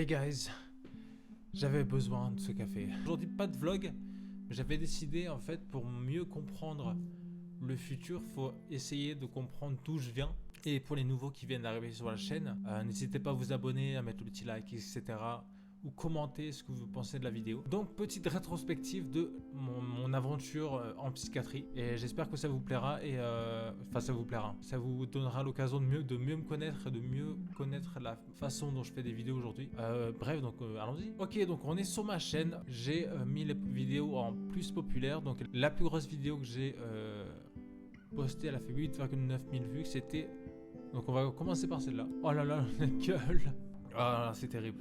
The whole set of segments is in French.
Hey guys, j'avais besoin de ce café. Aujourd'hui pas de vlog, mais j'avais décidé en fait pour mieux comprendre le futur, faut essayer de comprendre d'où je viens. Et pour les nouveaux qui viennent d'arriver sur la chaîne, n'hésitez pas à vous abonner, à mettre le petit like, etc. Ou commenter ce que vous pensez de la vidéo. Donc petite rétrospective de mon aventure en psychiatrie. Et j'espère que ça vous plaira. Et enfin ça vous plaira. Ça vous donnera l'occasion de mieux me connaître et de mieux connaître la façon dont je fais des vidéos aujourd'hui. Bref, donc allons-y. Ok, donc on est sur ma chaîne. J'ai mis les vidéos en plus populaire. Donc la plus grosse vidéo que j'ai postée, elle a fait 8,9 000 vues. C'était... Donc on va commencer par celle-là. Oh là là, la gueule. Ah là, c'est terrible.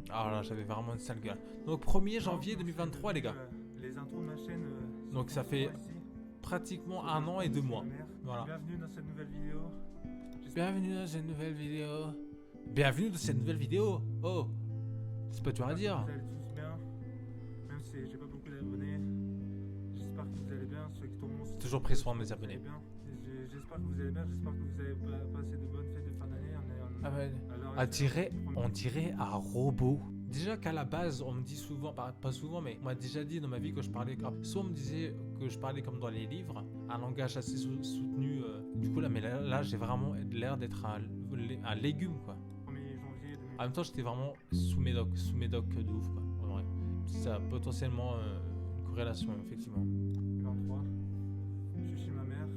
Ah là, j'avais vraiment une sale gueule. Donc 1er janvier 2023 les gars. Les intros de ma chaîne. Donc ça fait pratiquement 1 an et 2 mois. Voilà. Bienvenue dans cette nouvelle vidéo. Bienvenue dans cette nouvelle vidéo. Bienvenue dans cette nouvelle vidéo. Oh, c'est pas dur à dire. Vous allez tous bien. Même si j'ai pas beaucoup d'abonnés. J'espère que vous allez bien. Ceux qui tombent. Toujours pris soin de mes abonnés. J'espère que vous allez bien. J'espère que vous avez passé de bonnes fêtes de fin d'année. Ah ouais. On dirait un robot. Déjà qu'à la base, on me dit souvent, pas souvent, mais on m'a déjà dit dans ma vie que je parlais comme... Soit on me disait que je parlais comme dans les livres, un langage assez soutenu. Du coup, là j'ai vraiment l'air d'être un légume, quoi. 1er janvier 2023. En même temps, j'étais vraiment sous médoc de ouf, quoi. En vrai. Ça a potentiellement une corrélation, effectivement. 23. Je suis chez ma mère.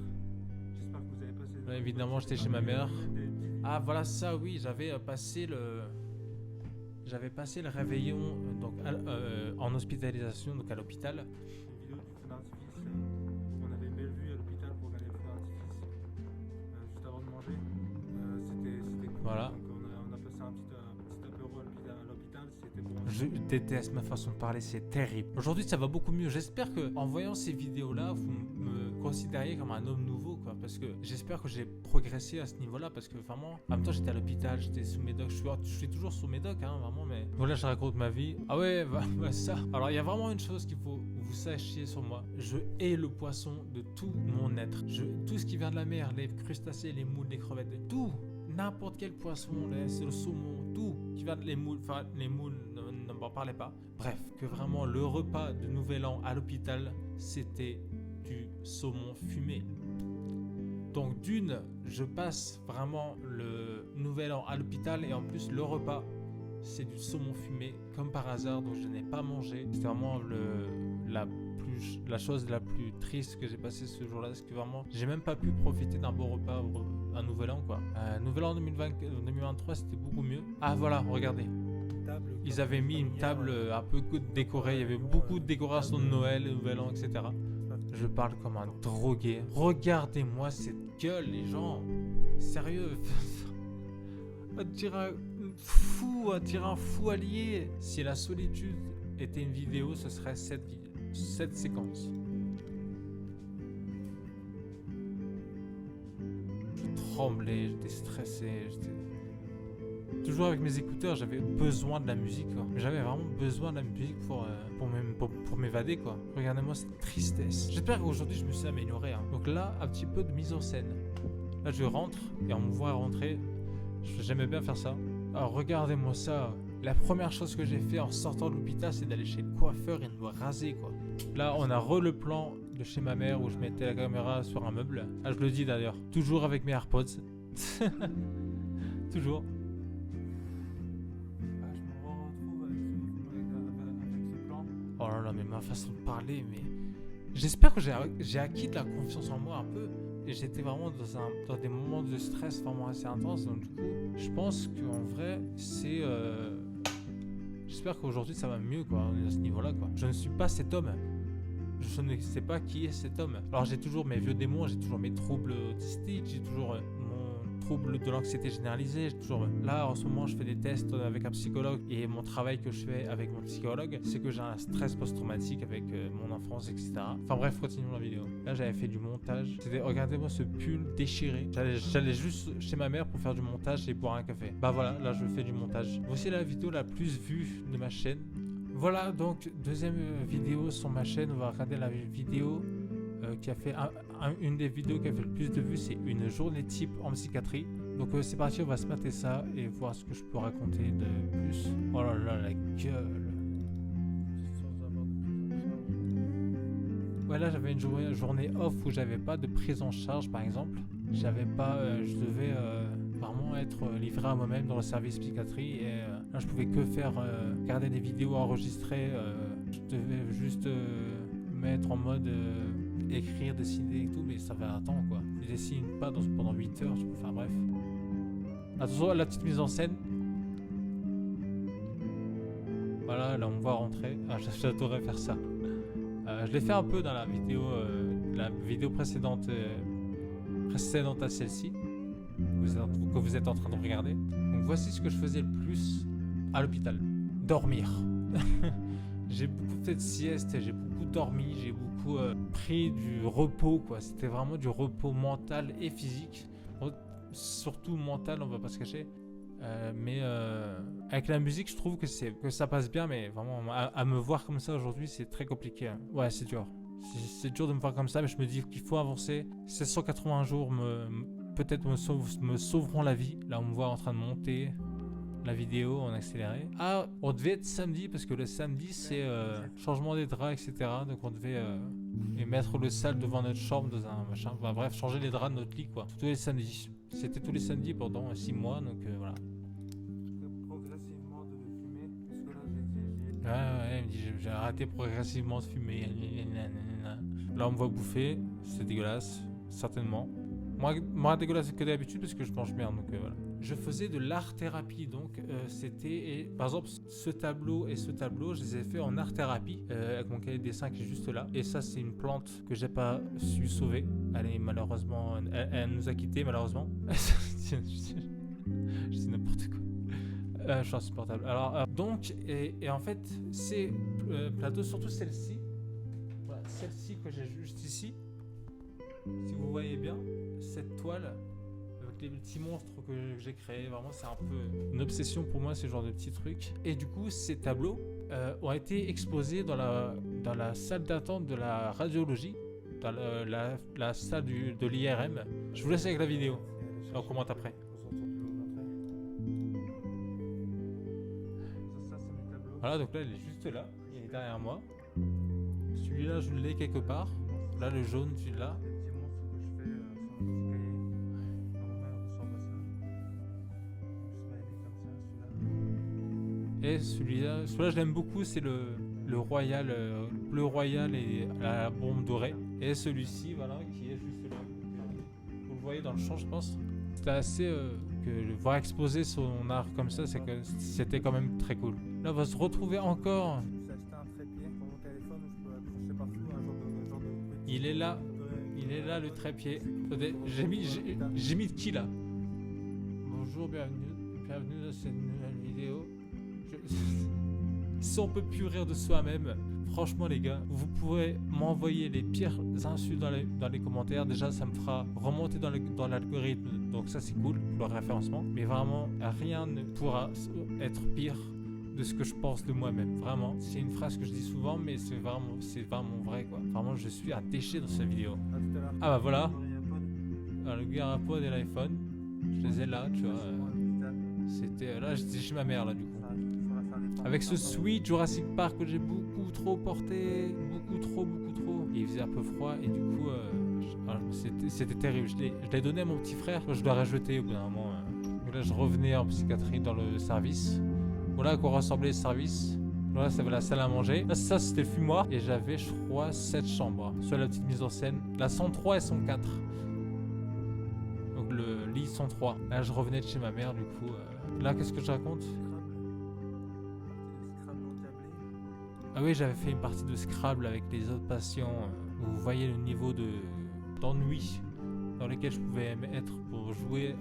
J'espère que vous avez passé... Là, évidemment, j'étais chez ma mère. Ah voilà, ça oui, j'avais passé le réveillon donc en hospitalisation, donc à l'hôpital. Une vidéo du feu d'artifice. On avait une belle vue à l'hôpital pour regarder le feu d'artifice juste avant de manger. C'était cool. Voilà. Donc on a passé un petit apéro à l'hôpital. C'était bon. Je déteste ma façon de parler, c'est terrible. Aujourd'hui, ça va beaucoup mieux. J'espère que en voyant ces vidéos-là, vous me considériez comme un homme nouveau, quoi. Parce que j'espère que j'ai progressé à ce niveau-là, parce que vraiment, en même temps, j'étais à l'hôpital, j'étais sous médoc. Je suis toujours sous médoc, hein, vraiment. Mais voilà, je raconte ma vie. Ah ouais, bah, ça. Alors, il y a vraiment une chose qu'il faut que vous sachiez sur moi. Je hais le poisson de tout mon être. Tout ce qui vient de la mer, les crustacés, les moules, les crevettes, tout. N'importe quel poisson, c'est le saumon, tout qui vient de les moules, enfin les moules, ne m'en parlez pas. Bref, que vraiment le repas de Nouvel An à l'hôpital, c'était du saumon fumé. Donc d'une, je passe vraiment le Nouvel An à l'hôpital et en plus le repas, c'est du saumon fumé comme par hasard, donc je n'ai pas mangé. C'était vraiment la chose la plus triste que j'ai passé ce jour-là, parce que vraiment, j'ai même pas pu profiter d'un bon repas un Nouvel An, quoi. Nouvel An 2023, c'était beaucoup mieux. Ah voilà, regardez. Ils avaient mis une table un peu décorée, il y avait beaucoup de décorations de Noël, Nouvel An, etc. Je parle comme un drogué. Regardez-moi cette gueule, les gens. Sérieux. On dirait un fou allié. Si la solitude était une vidéo, ce serait cette séquence. Je tremblais, j'étais stressé, toujours avec mes écouteurs, j'avais besoin de la musique, quoi. J'avais vraiment besoin de la musique pour m'évader, quoi. Regardez-moi cette tristesse. J'espère qu'aujourd'hui je me suis amélioré, hein. Donc là, un petit peu de mise en scène. Là je rentre et on me voit rentrer. J'aimais bien faire ça. Alors regardez-moi ça. La première chose que j'ai fait en sortant de l'hôpital, c'est d'aller chez le coiffeur et de me raser, quoi. Là, on a le plan de chez ma mère où je mettais la caméra sur un meuble. Ah, je le dis d'ailleurs. Toujours avec mes AirPods. Toujours. Ah, je me retrouve avec ce plan. Oh là là, mais ma façon de parler, mais... J'espère que j'ai acquis de la confiance en moi un peu. Et j'étais vraiment dans des moments de stress vraiment assez intenses. Donc du coup, je pense qu'en vrai, c'est... J'espère qu'aujourd'hui ça va mieux, quoi, à ce niveau-là, quoi. Je ne suis pas cet homme. Je ne sais pas qui est cet homme. Alors j'ai toujours mes vieux démons, j'ai toujours mes troubles autistiques, j'ai toujours mon trouble de l'anxiété généralisée. J'ai toujours... Là en ce moment je fais des tests avec un psychologue et mon travail que je fais avec mon psychologue, c'est que j'ai un stress post-traumatique avec mon enfance, etc. Enfin bref, continuons la vidéo. Là j'avais fait du montage. Regardez-moi ce pull déchiré. J'allais juste chez ma mère pour faire du montage et boire un café. Bah voilà, là je fais du montage. Voici la vidéo la plus vue de ma chaîne. Voilà, donc deuxième vidéo sur ma chaîne. On va regarder la vidéo qui a fait une des vidéos qui a fait le plus de vues. C'est une journée type en psychiatrie. Donc c'est parti, on va se mater ça et voir ce que je peux raconter de plus. Oh là là, la gueule. Sans avoir de prise en charge. Ouais, là j'avais une journée off où j'avais pas de prise en charge par exemple. J'avais pas, je devais vraiment être livré à moi-même dans le service psychiatrie et là je pouvais que faire garder des vidéos enregistrées. Je devais juste mettre en mode écrire, dessiner et tout, mais ça fait un temps quoi. Je dessine pas pendant 8 heures, enfin bref. Attention à la petite mise en scène. Voilà, là on va rentrer. Ah, j'adorerais faire ça. Je l'ai fait un peu dans la vidéo précédente à celle-ci que vous êtes en train de regarder. Donc voici ce que je faisais le plus à l'hôpital. Dormir. J'ai beaucoup fait de sieste, j'ai beaucoup dormi, j'ai beaucoup pris du repos quoi. C'était vraiment du repos mental et physique. Surtout mental, on va pas se cacher. Mais avec la musique, je trouve que ça passe bien, mais vraiment à me voir comme ça aujourd'hui, c'est très compliqué. Hein. Ouais, c'est dur. C'est dur de me voir comme ça, mais je me dis qu'il faut avancer. Ces 180 jours peut-être me sauveront la vie. Là, on me voit en train de monter la vidéo en accéléré. Ah, on devait être samedi, parce que le samedi, c'est changement des draps, etc. Donc on devait mettre le sale devant notre chambre dans un machin. Enfin, bref, changer les draps de notre lit, quoi. Tous les samedis. C'était tous les samedis pendant 6 mois, donc voilà. Progressivement de fumer, parce que là j'ai Ouais, il me dit j'ai arrêté progressivement de fumer. Là, on me voit bouffer, c'est dégueulasse, certainement. Moins dégueulasse que d'habitude parce que je mange bien, donc voilà. Je faisais de l'art-thérapie, donc c'était, par exemple, ce tableau et ce tableau, je les ai fait en art-thérapie, avec mon cahier de dessin qui est juste là. Et ça, c'est une plante que j'ai pas su sauver. Elle est malheureusement, elle nous a quittés malheureusement. Je dis n'importe quoi. Je suis insupportable. Alors, donc, et en fait, ces plateaux, surtout celle-ci, voilà, celle-ci que j'ai juste ici, si vous voyez bien, cette toile, avec les petits monstres que j'ai créés, vraiment, c'est un peu une obsession pour moi, ce genre de petits trucs. Et du coup, ces tableaux ont été exposés dans la salle d'attente de la radiologie, dans la salle de l'IRM. Je vous laisse avec la vidéo. On commente après. Voilà, donc là, il est juste là. Il est derrière moi. Celui-là, je l'ai quelque part. Là, le jaune, celui-là. Et celui-là, je l'aime beaucoup, c'est le royal, bleu royal et la bombe dorée. Et celui-ci, voilà, qui est juste là. Vous le voyez dans le champ, je pense. C'était assez que le voir exposer son art comme ça, c'était quand même très cool. Là, on va se retrouver encore. Il est là le trépied. Attendez, j'ai mis de qui là? Bonjour, bienvenue dans cette nouvelle vidéo. Si on peut plus rire de soi-même, franchement les gars, vous pourrez m'envoyer les pires insultes dans les commentaires. Déjà, ça me fera remonter dans l'algorithme, donc ça c'est cool pour le référencement. Mais vraiment, rien ne pourra être pire de ce que je pense de moi-même. Vraiment, c'est une phrase que je dis souvent, mais c'est vraiment vrai quoi. Vraiment, je suis un déchet dans cette vidéo. Ah bah voilà. Alors, le GaraPod et l'iPhone, je les ai là, tu vois. C'était là, j'étais chez ma mère là du coup. Avec ce Sweet Jurassic Park que j'ai beaucoup trop porté, beaucoup trop. Il faisait un peu froid et du coup, c'était terrible. Je l'ai donné à mon petit frère que je l'aurais jeté au bout d'un moment. Donc là, je revenais en psychiatrie dans le service. Voilà à quoi ressemblait le service. Là, ça avait la salle à manger. Là, ça, c'était le fumoir. Et j'avais, je crois, 7 chambres. Sur la petite mise en scène. La 103 et 104. Donc le lit 103. Là, je revenais de chez ma mère, du coup. Là, qu'est-ce que je raconte? Ah oui, j'avais fait une partie de Scrabble avec les autres patients. Où vous voyez le niveau d'ennui dans lequel je pouvais être pour jouer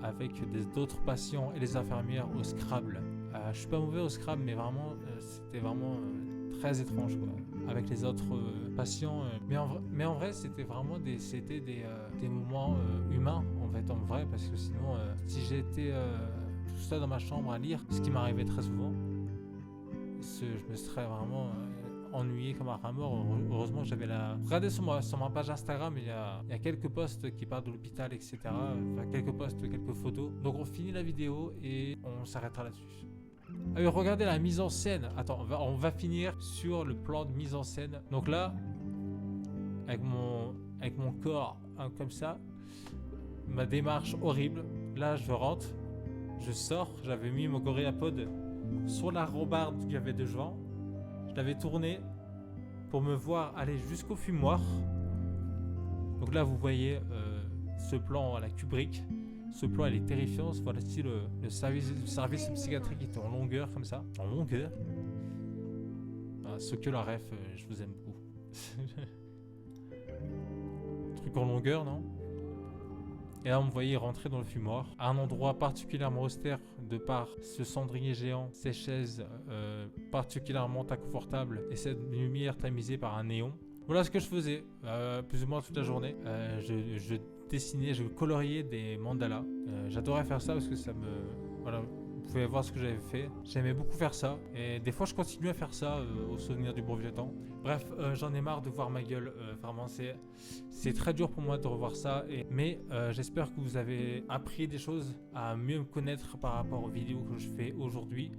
avec d'autres patients et les infirmières au Scrabble. Je suis pas mauvais au Scrabble, mais vraiment, c'était vraiment très étrange quoi. Avec les autres patients. Mais en vrai, c'était vraiment des moments humains, en vrai, parce que sinon, si j'étais tout seul dans ma chambre à lire, ce qui m'arrivait très souvent, je me serais vraiment ennuyé comme un rat mort. Heureusement que j'avais regardez sur ma page Instagram, il y a quelques posts qui parlent de l'hôpital, etc. Enfin, quelques posts, quelques photos. Donc on finit la vidéo et on s'arrêtera là-dessus. Ah oui, regardez la mise en scène. Attends, on va finir sur le plan de mise en scène. Donc là, avec mon corps hein, comme ça, ma démarche horrible. Là, je rentre, je sors. J'avais mis mon GorillaPod sur la rambarde qu'il y avait devant. Je l'avais tourné pour me voir aller jusqu'au fumoir. Donc là, vous voyez ce plan à la Kubrick. Ce plan, il est terrifiant. Voilà ici le service psychiatrique était en longueur, comme ça. En longueur. Ah, ceux que la ref, je vous aime beaucoup. Truc en longueur, non? Et là, on me voyait rentrer dans le fumoir, à un endroit particulièrement austère, de par ce cendrier géant, ces chaises particulièrement inconfortables et cette lumière tamisée par un néon. Voilà ce que je faisais, plus ou moins toute la journée. Je dessinais, je coloriais des mandalas. J'adorais faire ça parce que ça me... Voilà, vous pouvez voir ce que j'avais fait. J'aimais beaucoup faire ça. Et des fois, je continue à faire ça au souvenir du bon vieux temps. Bref, j'en ai marre de voir ma gueule. Vraiment, c'est très dur pour moi de revoir ça. Mais j'espère que vous avez appris des choses, à mieux me connaître par rapport aux vidéos que je fais aujourd'hui.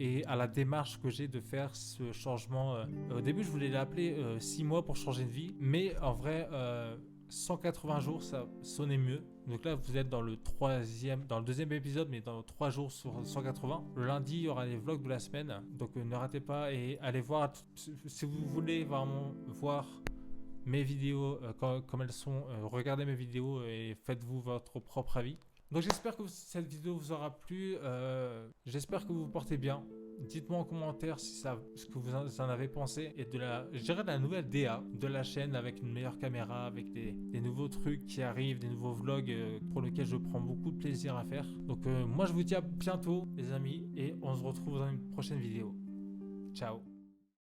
Et à la démarche que j'ai de faire ce changement. Au début, je voulais l'appeler 6 mois pour changer de vie. Mais en vrai, 180 jours, ça sonnait mieux. Donc là, vous êtes dans le deuxième épisode, mais dans 3 jours sur 180. Le lundi, il y aura les vlogs de la semaine. Donc ne ratez pas et allez voir. Si vous voulez vraiment voir mes vidéos comme elles sont, regardez mes vidéos et faites-vous votre propre avis. Donc j'espère que cette vidéo vous aura plu, j'espère que vous vous portez bien. Dites-moi en commentaire ce que vous en avez pensé et je dirais de la nouvelle DA de la chaîne avec une meilleure caméra, avec des nouveaux trucs qui arrivent, des nouveaux vlogs pour lesquels je prends beaucoup de plaisir à faire. Donc moi je vous dis à bientôt les amis et on se retrouve dans une prochaine vidéo. Ciao.